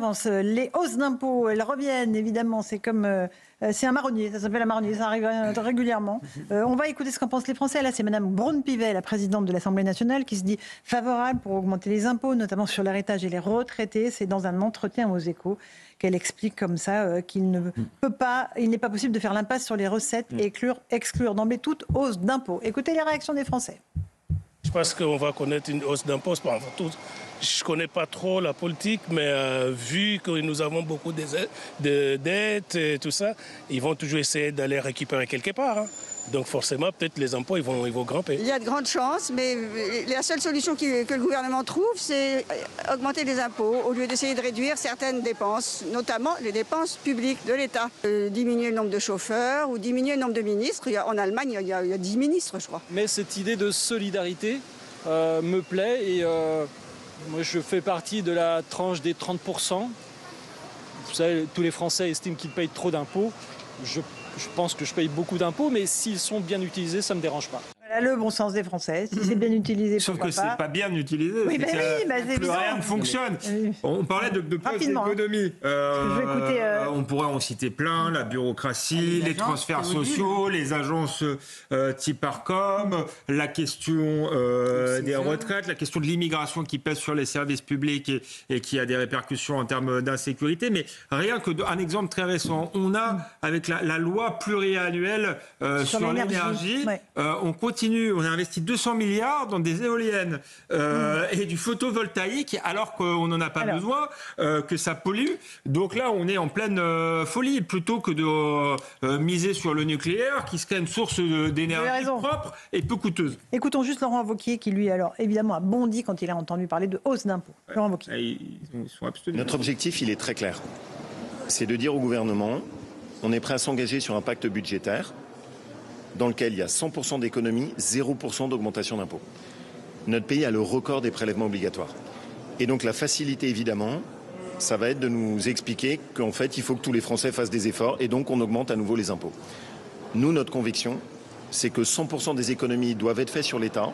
avance. Les hausses d'impôts, elles reviennent, évidemment. C'est comme... c'est un marronnier, ça s'appelle un marronnier, ça arrive régulièrement. On va écouter ce qu'en pensent les Français. Là, c'est Mme Braun-Pivet, la présidente de l'Assemblée nationale, qui se dit favorable pour augmenter les impôts, notamment sur l'héritage et les retraités. C'est dans un entretien aux Échos qu'elle explique comme ça qu'il n'est pas possible de faire l'impasse sur les recettes et exclure d'emblée toute hausse d'impôts. Écoutez les réactions des Français. Je pense qu'on va connaître une hausse d'impôts. Je ne connais pas trop la politique, mais vu que nous avons beaucoup de dettes et tout ça, ils vont toujours essayer d'aller récupérer quelque part. Hein. Donc forcément, peut-être les impôts, ils vont grimper. Il y a de grandes chances, mais la seule solution que le gouvernement trouve, c'est augmenter les impôts au lieu d'essayer de réduire certaines dépenses, notamment les dépenses publiques de l'État. Diminuer le nombre de chauffeurs ou diminuer le nombre de ministres. En Allemagne, il y a 10 ministres, je crois. Mais cette idée de solidarité me plaît et moi, je fais partie de la tranche des 30%. Vous savez, tous les Français estiment qu'ils payent trop d'impôts. Je pense que je paye beaucoup d'impôts, mais s'ils sont bien utilisés, ça ne me dérange pas. Voilà le bon sens des Français. Si c'est bien utilisé, sauf que c'est pas bien utilisé. Oui, plus rien ne fonctionne. On parlait de postes d'économie. On pourrait en citer plein, la bureaucratie, les transferts sociaux, les agences type Arcom, la question des retraites, la question de l'immigration qui pèse sur les services publics et qui a des répercussions en termes d'insécurité. Mais rien qu'un exemple très récent, on a, avec la loi pluriannuelle sur l'énergie, on continue, on a investi 200 milliards dans des éoliennes et du photovoltaïque alors qu'on n'en a pas besoin, que ça pollue. Donc là, on est en pleine folie. Plutôt que de miser sur le nucléaire, qui serait une source d'énergie propre et peu coûteuse. Écoutons juste Laurent Wauquiez qui, lui, alors, évidemment, a bondi quand il a entendu parler de hausse d'impôts. Laurent Wauquiez. Notre objectif, il est très clair. C'est de dire au gouvernement, on est prêt à s'engager sur un pacte budgétaire dans lequel il y a 100% d'économie, 0% d'augmentation d'impôts. Notre pays a le record des prélèvements obligatoires. Et donc la facilité, évidemment, ça va être de nous expliquer qu'en fait, il faut que tous les Français fassent des efforts et donc on augmente à nouveau les impôts. Nous, notre conviction, c'est que 100% des économies doivent être faites sur l'État,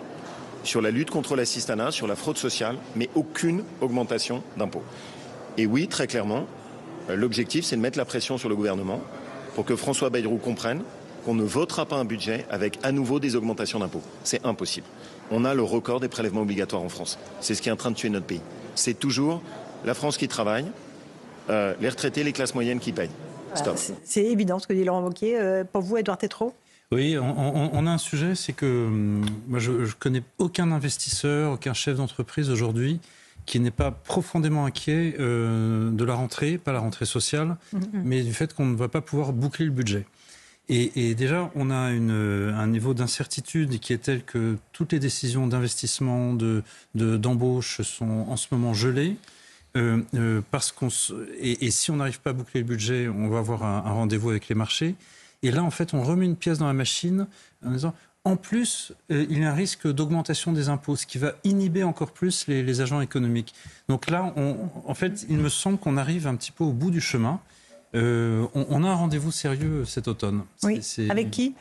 sur la lutte contre l'assistanat, sur la fraude sociale, mais aucune augmentation d'impôts. Et oui, très clairement, l'objectif, c'est de mettre la pression sur le gouvernement pour que François Bayrou comprenne qu'on ne votera pas un budget avec à nouveau des augmentations d'impôts. C'est impossible. On a le record des prélèvements obligatoires en France. C'est ce qui est en train de tuer notre pays. C'est toujours la France qui travaille, les retraités, les classes moyennes qui payent. Stop. C'est évident ce que dit Laurent Wauquiez. Pour vous, Édouard Tétrault ? Oui, on a un sujet, c'est que moi je connais aucun investisseur, aucun chef d'entreprise aujourd'hui qui n'est pas profondément inquiet de la rentrée, pas la rentrée sociale, mais du fait qu'on ne va pas pouvoir boucler le budget. Et déjà, on a un niveau d'incertitude qui est tel que toutes les décisions d'investissement, d'embauche sont en ce moment gelées. Parce et si on n'arrive pas à boucler le budget, on va avoir un rendez-vous avec les marchés. Et là, en fait, on remet une pièce dans la machine en disant, en plus, il y a un risque d'augmentation des impôts, ce qui va inhiber encore plus les agents économiques. Donc là, en fait, il me semble qu'on arrive un petit peu au bout du chemin. On a un rendez-vous sérieux cet automne. Oui. Avec qui ?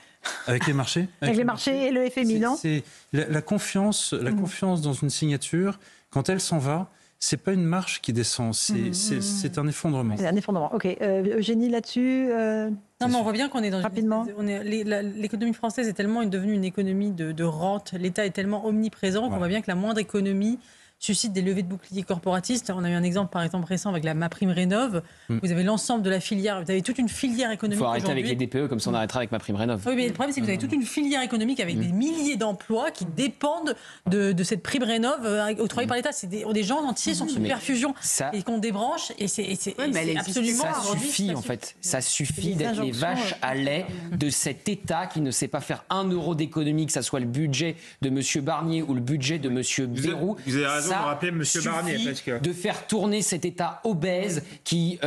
Avec les marchés. Avec les marchés et le FMI, non ? C'est la confiance dans une signature, quand elle s'en va, c'est pas une marche qui descend, c'est un effondrement. C'est un effondrement, ok. Eugénie, là-dessus Non, mais on voit bien qu'on est dans rapidement. L'économie française est tellement devenue une économie de rente, l'État est tellement omniprésent qu'on voit bien que la moindre économie suscite des levées de boucliers corporatistes. On a eu un exemple, par exemple, récent avec ma prime Rénov'. Vous avez l'ensemble de la filière, vous avez toute une filière économique. Il faut arrêter avec les DPE, comme ça on arrêtera avec ma prime Rénov'. Oui, mais le problème, c'est que vous avez toute une filière économique avec des milliers d'emplois qui dépendent de cette prime Rénov' octroyée par l'État. Des gens entiers sont sous perfusion et qu'on débranche. Et c'est absolument... Ça suffit, en fait. Ça suffit d'être les vaches à lait de cet État qui ne sait pas faire 1 euro d'économie, que ça soit le budget de M. Barnier ou le budget de M. Bayrou. Vous avez raison de rappeler M. Barnier. Parce que... de faire tourner cet État obèse qui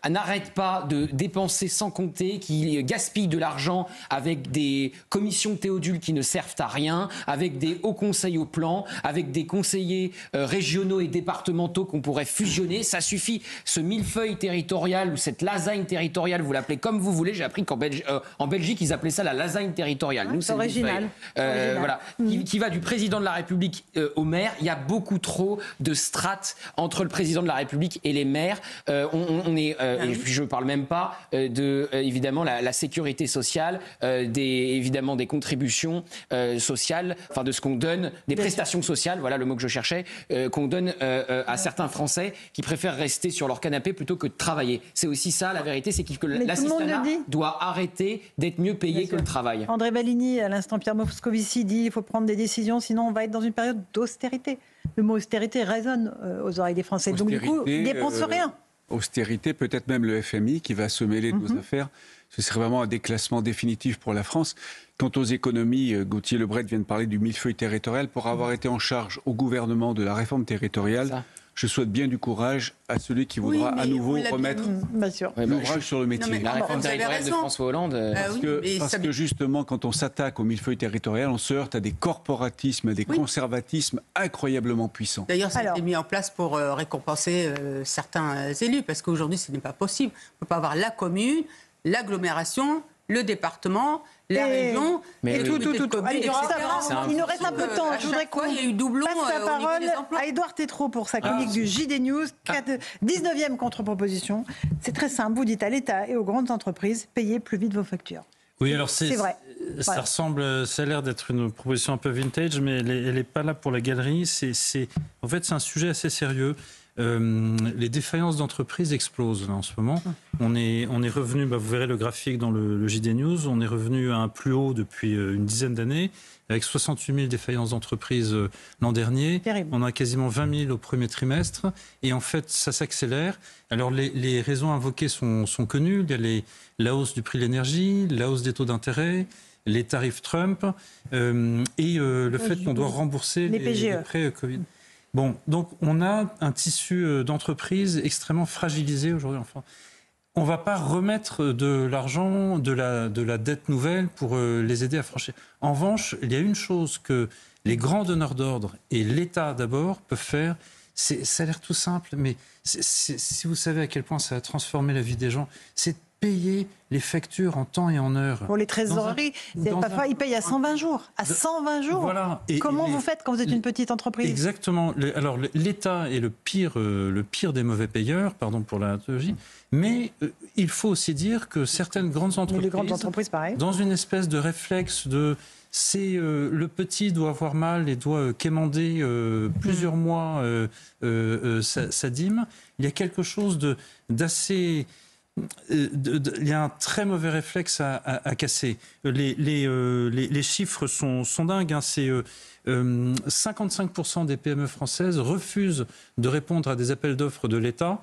n'arrête pas de dépenser sans compter, qui gaspille de l'argent avec des commissions théodules qui ne servent à rien, avec des hauts conseils au plan, avec des conseillers régionaux et départementaux qu'on pourrait fusionner. Ça suffit. Ce millefeuille territorial ou cette lasagne territoriale, vous l'appelez comme vous voulez. J'ai appris qu'en Belgique, ils appelaient ça la lasagne territoriale. Nous, c'est original. Voilà, qui va du président de la République au maire. Il y a beaucoup trop trop de strates entre le président de la République et les maires. Et puis je ne parle même pas évidemment la sécurité sociale, évidemment des contributions sociales, enfin de ce qu'on donne, des prestations sociales, voilà le mot que je cherchais, qu'on donne à certains Français qui préfèrent rester sur leur canapé plutôt que de travailler. C'est aussi ça la vérité, c'est que l'assistanat doit arrêter d'être mieux payé que le travail. André Baligny, à l'instant Pierre Moscovici dit il faut prendre des décisions, sinon on va être dans une période d'austérité. Le mot austérité résonne aux oreilles des Français. Donc du coup, ils ne dépensent rien. Austérité, peut-être même le FMI qui va se mêler de nos affaires. Ce serait vraiment un déclassement définitif pour la France. Quant aux économies, Gauthier Lebret vient de parler du millefeuille territorial. Pour avoir été en charge au gouvernement de la réforme territoriale, je souhaite bien du courage à celui qui voudra à nouveau remettre l'ouvrage sur le métier. La réforme territoriale de François Hollande. Parce que justement, quand on s'attaque au millefeuille territorial, on se heurte à des corporatismes, à des conservatismes incroyablement puissants. D'ailleurs, ça a été mis en place pour récompenser certains élus, parce qu'aujourd'hui, ce n'est pas possible. On ne peut pas avoir la commune, l'agglomération, le département, la région, et tout. Allez, il nous reste un peu de temps. Je voudrais qu'on passe la parole à Édouard Tétrault pour sa chronique du JD News. 19e contre-proposition. C'est très simple. Vous dites à l'État et aux grandes entreprises, payez plus vite vos factures. Oui, alors c'est vrai. Ça a l'air d'être une proposition un peu vintage, mais elle n'est pas là pour la galerie. En fait, c'est un sujet assez sérieux. Les défaillances d'entreprises explosent là, en ce moment. On est revenu, vous verrez le graphique dans le JD News, on est revenu à un plus haut depuis une dizaine d'années, avec 68 000 défaillances d'entreprises l'an dernier. Terrible. On a quasiment 20 000 au premier trimestre, et en fait, ça s'accélère. Alors, les raisons invoquées sont connues. Il y a la hausse du prix de l'énergie, la hausse des taux d'intérêt, les tarifs Trump, et le fait qu'on doit rembourser les prêts Covid. Bon, donc on a un tissu d'entreprises extrêmement fragilisé aujourd'hui. Enfin, on ne va pas remettre de l'argent, de la dette nouvelle pour les aider à franchir. En revanche, il y a une chose que les grands donneurs d'ordre et l'État d'abord peuvent faire. Ça a l'air tout simple, mais si vous savez à quel point ça va transformer la vie des gens, c'est payer les factures en temps et en heure. Pour les trésoreries, parfois ils payent à 120 jours. À 120 jours. Voilà. Comment vous faites quand vous êtes une petite entreprise ? Exactement. Alors l'État est le pire des mauvais payeurs, pardon pour la tautologie, mais il faut aussi dire que certaines grandes entreprises, pareil. Dans une espèce de réflexe de le petit doit avoir mal et doit quémander plusieurs mois sa dîme, il y a quelque chose d'assez... il y a un très mauvais réflexe à casser. Les chiffres sont dingues. Hein. C'est 55% des PME françaises refusent de répondre à des appels d'offres de l'État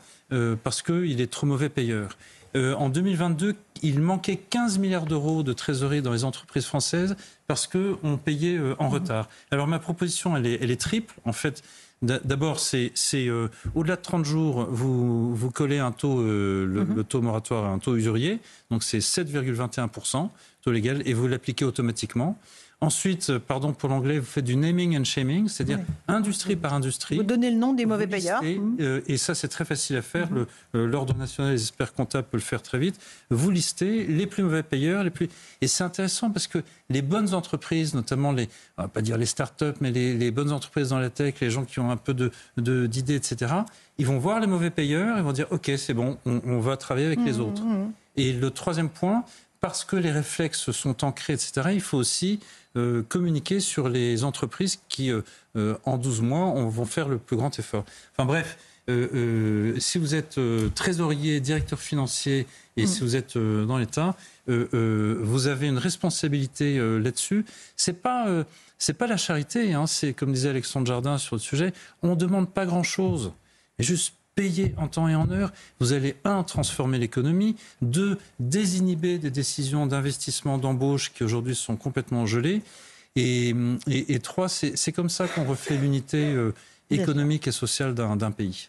parce qu'il est trop mauvais payeur. En 2022, il manquait 15 milliards d'euros de trésorerie dans les entreprises françaises parce qu'on payait en retard. Alors ma proposition, elle est triple. En fait, d'abord, c'est au-delà de 30 jours, vous collez un taux, le taux moratoire à un taux usurier, donc c'est 7,21%, taux légal, et vous l'appliquez automatiquement. Ensuite, pardon pour l'anglais, vous faites du naming and shaming, c'est-à-dire industrie par industrie. Vous donnez le nom des mauvais payeurs. Et ça, c'est très facile à faire. L'Ordre national des experts comptables peut le faire très vite. Vous listez les plus mauvais payeurs, Et c'est intéressant parce que les bonnes entreprises, notamment on va pas dire les start-up, mais les bonnes entreprises dans la tech, les gens qui ont un peu d'idées, etc., ils vont voir les mauvais payeurs, ils vont dire « Ok, c'est bon, on va travailler avec les autres ». Et le troisième point, parce que les réflexes sont ancrés, etc., il faut aussi communiquer sur les entreprises qui, en 12 mois, vont faire le plus grand effort. Enfin bref, si vous êtes trésorier, directeur financier, et si vous êtes dans l'État, vous avez une responsabilité là-dessus. C'est pas la charité, hein, c'est comme disait Alexandre Jardin sur le sujet, on ne demande pas grand-chose. Juste payer en temps et en heure, vous allez, 1, transformer l'économie, 2, désinhiber des décisions d'investissement, d'embauche qui aujourd'hui sont complètement gelées, et 3, c'est comme ça qu'on refait l'unité économique et sociale d'un pays.